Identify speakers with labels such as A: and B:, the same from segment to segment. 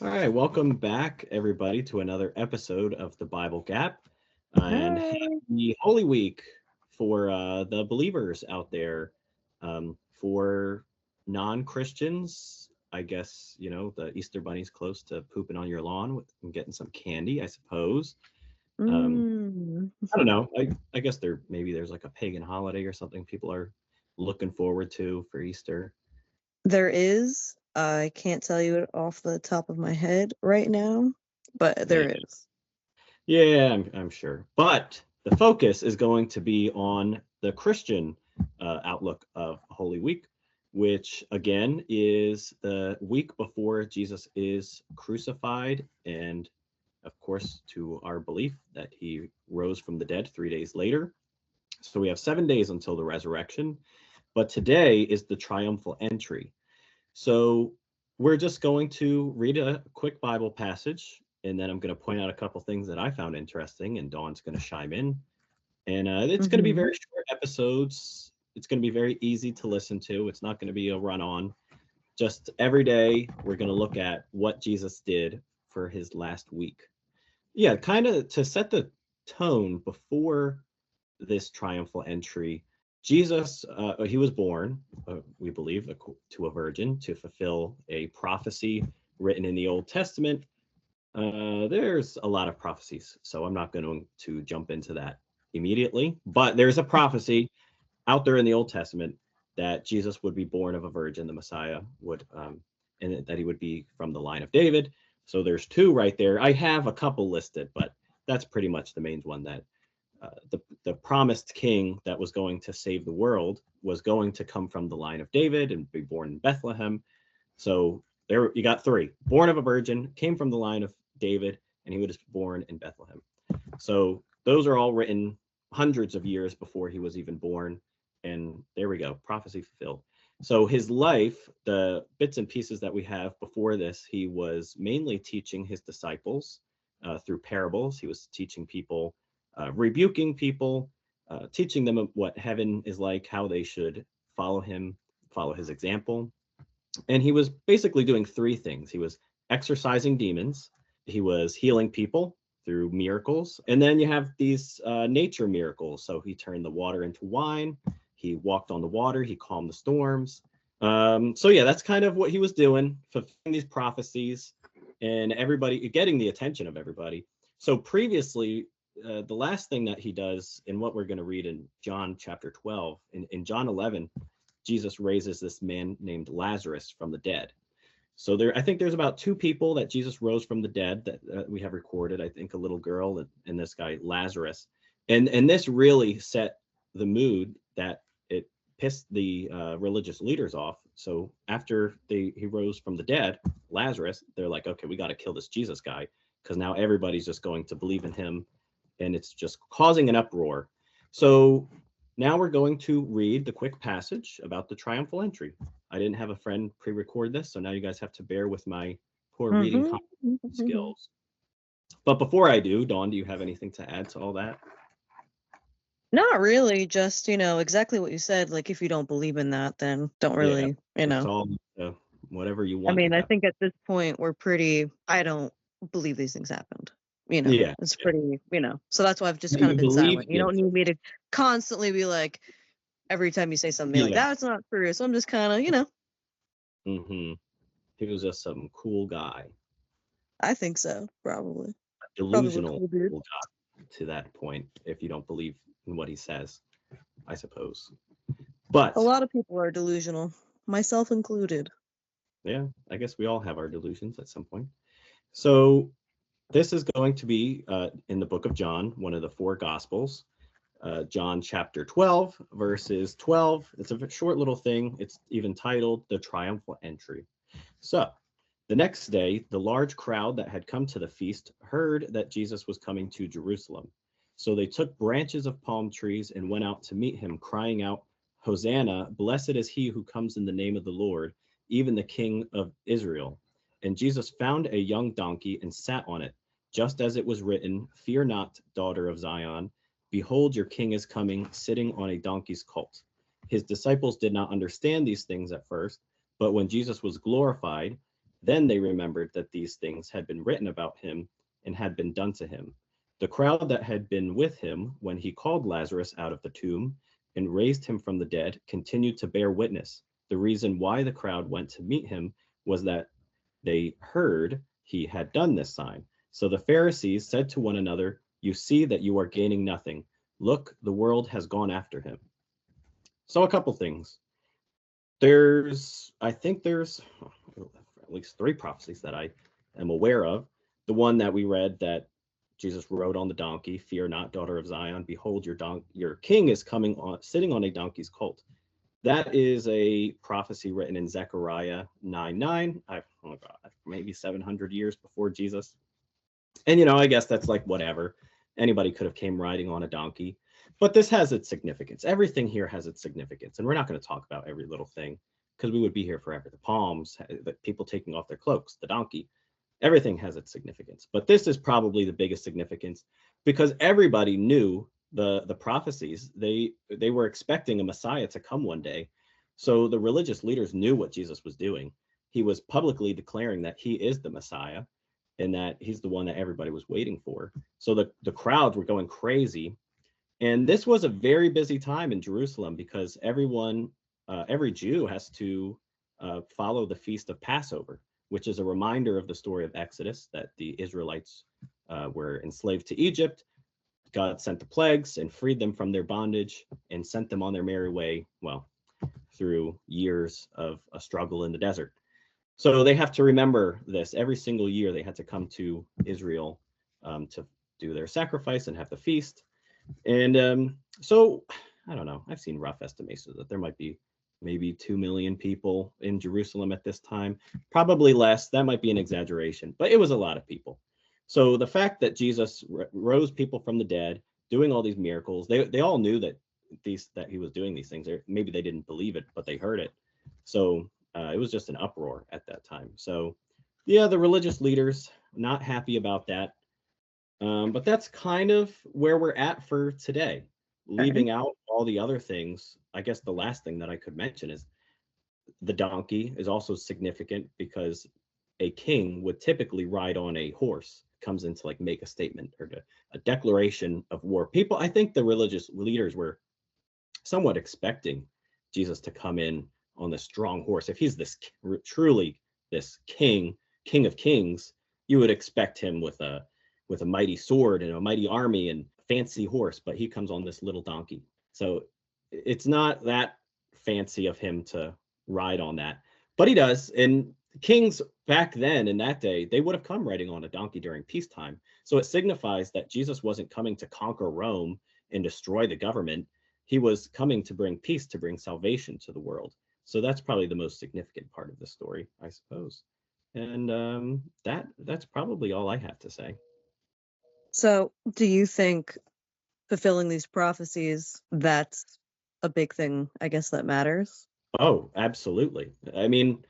A: All right, welcome back, everybody, to another episode of the Bible Gap. And
B: Hi.
A: happy Holy Week for the believers out there. For non Christians, I guess, the Easter Bunny's close to pooping on your lawn and getting some candy, I suppose. Um,
B: Mm,
A: I don't know. I guess maybe there's like a pagan holiday or something people are looking forward to for Easter.
B: there is. I can't tell you it off the top of my head right now, but
A: Yeah.
B: there is.
A: Yeah, I'm sure. But the focus is going to be on the Christian outlook of Holy Week, which again is the week before Jesus is crucified. And of course, to our belief that he rose from the dead 3 days later. So we have 7 days until the resurrection. But today is the triumphal entry. So we're just going to read a quick Bible passage, and then I'm going to point out a couple things that I found interesting, and Dawn's going to chime in. And it's going to be
B: Hmm.
A: very short episodes. It's going to be very easy to listen to. It's not going to be a run on. Just every day, we're going to look at what Jesus did for his last week. Yeah, kind of to set the tone before this triumphal entry. Jesus, he was born, we believe, to a virgin to fulfill a prophecy written in the Old Testament. There's a lot of prophecies, so I'm not going to jump into that immediately. But there's a prophecy out there in the Old Testament that Jesus would be born of a virgin, the Messiah would, and that he would be from the line of David. So there's two right there. I have a couple listed, but that's pretty much the main one that the promised king that was going to save the world was going to come from the line of David and be born in Bethlehem. So there you got three: born of a virgin, came from the line of David, and he was born in Bethlehem. So those are all written hundreds of years before he was even born. And there we go, prophecy fulfilled. So his life, the bits and pieces that we have before this, he was mainly teaching his disciples through parables. He was teaching people, rebuking people, teaching them what heaven is like, how they should follow him, follow his example. And he was basically doing three things. He was exorcising demons, he was healing people through miracles, and then you have these nature miracles. So he turned the water into wine, he walked on the water, he calmed the storms. So yeah, that's kind of what he was doing, fulfilling these prophecies and everybody getting the attention of everybody. So previously, the last thing that he does in what we're going to read in John chapter 12, in John 11, Jesus raises this man named Lazarus from the dead. So I think there's about two people that Jesus rose from the dead that we have recorded. I think a little girl and this guy Lazarus, and this really set the mood that it pissed the religious leaders off. So after he rose from the dead, Lazarus, they're like, okay, we got to kill this Jesus guy because now everybody's just going to believe in him, and it's just causing an uproar. So now we're going to read the quick passage about the triumphal entry. I didn't have a friend pre-record this, so now you guys have to bear with my poor reading
B: Hmm.
A: comprehension skills. But before I do, Dawn, do you have anything to add to all that?
B: Not really, just, exactly what you said. Like, if you don't believe in that, then don't
A: Yeah,
B: really,
A: it's all whatever you
B: I
A: want
B: mean,
A: at
B: I
A: that.
B: think at this point I don't believe these things happened.
A: Yeah,
B: It's
A: yeah.
B: pretty, so that's why I've just
A: No,
B: kind of
A: you
B: been
A: believe
B: silent. You
A: in
B: don't need me to constantly be like, every time you say something like
A: yeah.
B: that's not true. So I'm just kind of,
A: Mm-hmm. He was just some cool guy,
B: I think so, probably. Probably a
A: delusional
B: cool dude.
A: cool guy to that point. If you don't believe in what he says, I suppose.
B: A
A: But
B: lot of people are delusional, myself included.
A: yeah, I guess we all have our delusions at some point. So this is going to be in the book of John, one of the four gospels. John chapter 12, verses 12. It's a short little thing. It's even titled The Triumphal Entry. So the next day, the large crowd that had come to the feast heard that Jesus was coming to Jerusalem. So they took branches of palm trees and went out to meet him, crying out, Hosanna, blessed is he who comes in the name of the Lord, even the King of Israel. And Jesus found a young donkey and sat on it, just as it was written, Fear not, daughter of Zion. Behold, your king is coming, sitting on a donkey's colt. His disciples did not understand these things at first, but when Jesus was glorified, Then they remembered that these things had been written about him and had been done to him. The crowd that had been with him when he called Lazarus out of the tomb and raised him from the dead continued to bear witness. The reason why the crowd went to meet him was that they heard he had done this sign. So the Pharisees said to one another, "You see that you are gaining nothing. Look, the world has gone after him." So a couple things. I think there's at least three prophecies that I am aware of. The one that we read that Jesus rode on the donkey, "Fear not, daughter of Zion, behold your king is coming on sitting on a donkey's colt." That is a prophecy written in Zechariah 9:9. Oh God, maybe 700 years before Jesus. And I guess that's like whatever. Anybody could have came riding on a donkey. But this has its significance. Everything here has its significance. And we're not going to talk about every little thing because we would be here forever. The palms, the people taking off their cloaks, the donkey, everything has its significance. But this is probably the biggest significance because everybody knew the prophecies. They were expecting a Messiah to come one day. So the religious leaders knew what Jesus was doing. He was publicly declaring that he is the Messiah and that he's the one that everybody was waiting for. So the crowds were going crazy. And this was a very busy time in Jerusalem because every Jew has to follow the Feast of Passover, which is a reminder of the story of Exodus, that the Israelites were enslaved to Egypt. God sent the plagues and freed them from their bondage and sent them on their merry way, well, through years of a struggle in the desert. So they have to remember this. Every single year they had to come to Israel to do their sacrifice and have the feast. And so I don't know. I've seen rough estimations that there might be maybe 2 million people in Jerusalem at this time. Probably less. That might be an exaggeration, but it was a lot of people. So the fact that Jesus rose people from the dead, doing all these miracles, they all knew that he was doing these things. Maybe they didn't believe it, but they heard it. So it was just an uproar at that time. So yeah, the religious leaders not happy about that. But that's kind of where we're at for today. Leaving out all the other things, I guess the last thing that I could mention is the donkey is also significant because a king would typically ride on a horse, comes in to like make a statement or a declaration of war. I think the religious leaders were somewhat expecting Jesus to come in on this strong horse. If he's truly this king of kings, you would expect him with a mighty sword and a mighty army and fancy horse, but he comes on this little donkey. So it's not that fancy of him to ride on that, but he does. And kings back then in that day, they would have come riding on a donkey during peacetime. So it signifies that Jesus wasn't coming to conquer Rome and destroy the government. He was coming to bring peace, to bring salvation to the world. So that's probably the most significant part of the story, I suppose. And that's probably all I have to say.
B: So do you think fulfilling these prophecies, that's a big thing, I guess, that matters?
A: Oh, absolutely. I mean,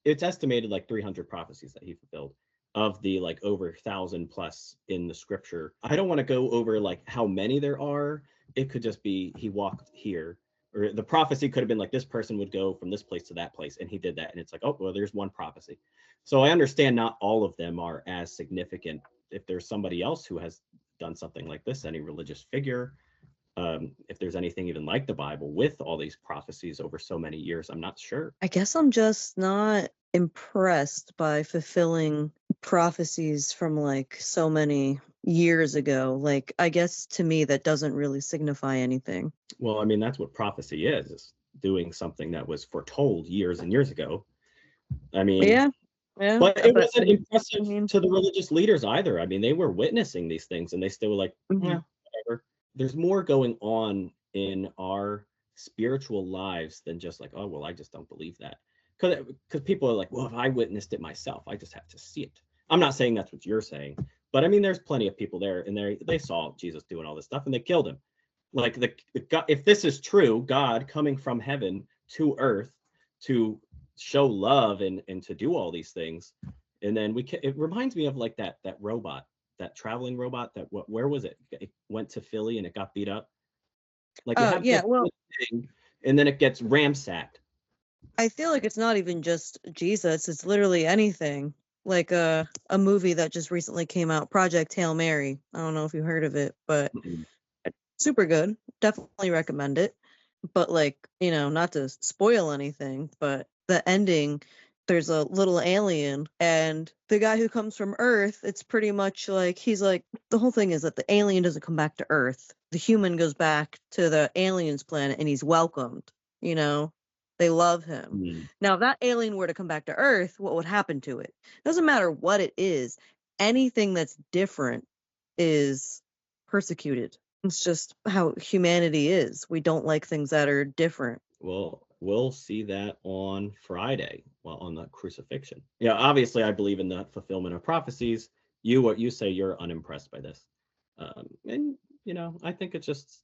A: it's estimated like 300 prophecies that he fulfilled of the like over 1,000 plus in the scripture. I don't want to go over like how many there are. It could just be he walked here, or the prophecy could have been like this person would go from this place to that place, and he did that. And it's like, oh, well, there's one prophecy. So I understand not all of them are as significant. If there's somebody else who has done something like this, any religious figure, if there's anything even like the Bible with all these prophecies over so many years, I'm not sure.
B: I guess I'm just not impressed by fulfilling prophecies from like so many years ago. Like, I guess to me, that doesn't really signify anything.
A: Well, I mean, that's what prophecy is doing something that was foretold years and years ago. I mean,
B: Yeah.
A: but it
B: But
A: wasn't impressive
B: I mean,
A: to the religious leaders either. I mean, they were witnessing these things and they still were like,
B: mhm.
A: yeah, whatever. There's more going on in our spiritual lives than just like, oh, well, I just don't believe that. Because people are like, well, if I witnessed it myself, I just have to see it. I'm not saying that's what you're saying, but I mean, there's plenty of people there and they saw Jesus doing all this stuff and they killed him. Like if this is true, God coming from heaven to earth to show love and to do all these things, and then it reminds me of like that robot, that traveling robot that where was it? It went to Philly and it got beat up. Like you
B: Oh,
A: have
B: yeah.
A: this
B: Well,
A: thing, and then it gets ramsacked.
B: I feel like it's not even just Jesus, it's literally anything. Like a movie that just recently came out, Project Hail Mary. I don't know if you heard of it, but
A: Mm-mm.
B: super good. Definitely recommend it. But like, not to spoil anything, but the ending, there's a little alien and the guy who comes from Earth, it's pretty much like he's like the whole thing is that the alien doesn't come back to Earth. The human goes back to the alien's planet and he's welcomed, you know. They love him.
A: Mm.
B: Now, if that alien were to come back to Earth, what would happen to it? Doesn't matter what it is. Anything that's different is persecuted. It's just how humanity is. We don't like things that are different.
A: Well, we'll see that on Friday, well, on the crucifixion. Yeah, obviously, I believe in the fulfillment of prophecies. What you say, you're unimpressed by this, and I think it's just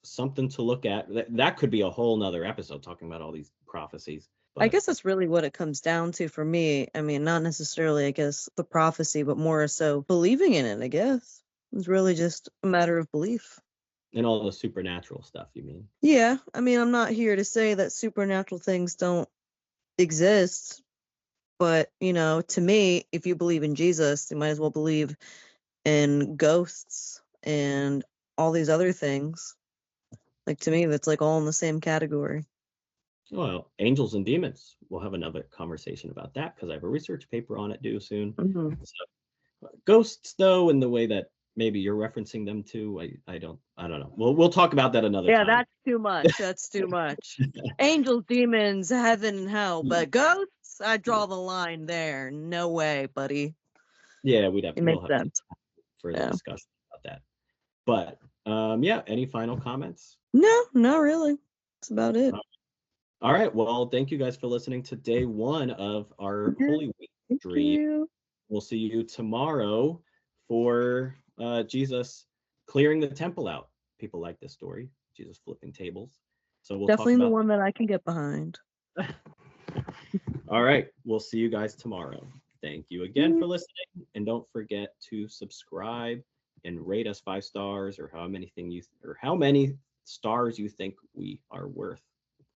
A: something to look at. That could be a whole nother episode talking about all these prophecies.
B: I
A: But
B: guess that's really what it comes down to for me. I mean, not necessarily, I guess, the prophecy, but more so believing in it, I guess. It's really just a matter of belief.
A: and all the supernatural stuff, you mean?
B: Yeah, I mean, I'm not here to say that supernatural things don't exist, but, to me, if you believe in Jesus, you might as well believe in ghosts and all these other things. Like, to me, that's like all in the same category.
A: Well, angels and demons. We'll have another conversation about that because I have a research paper on it due soon.
B: Mhm.
A: So, ghosts, though, in the way that maybe you're referencing them to, I don't know. We'll talk about that another
B: Yeah,
A: time.
B: that's too much. That's too much. Angels, demons, heaven, and hell, but ghosts, I draw the line there. No way, buddy.
A: Yeah,
B: It
A: we'll
B: makes
A: have to
B: sense.
A: further
B: Yeah.
A: discussion about that. But yeah, any final comments?
B: No, not really. That's about it.
A: Uh, all right. Well, thank you guys for listening to day one of our
B: Yeah,
A: Holy Week
B: thank
A: stream.
B: you.
A: We'll see you tomorrow for Jesus clearing the temple out. People like this story, Jesus flipping tables. So we'll talk
B: Definitely the
A: about
B: one that I can get behind.
A: that. All right. We'll see you guys tomorrow. Thank you again
B: Mm.
A: for listening. And don't forget to subscribe and rate us 5 stars or how many stars you think we are worth.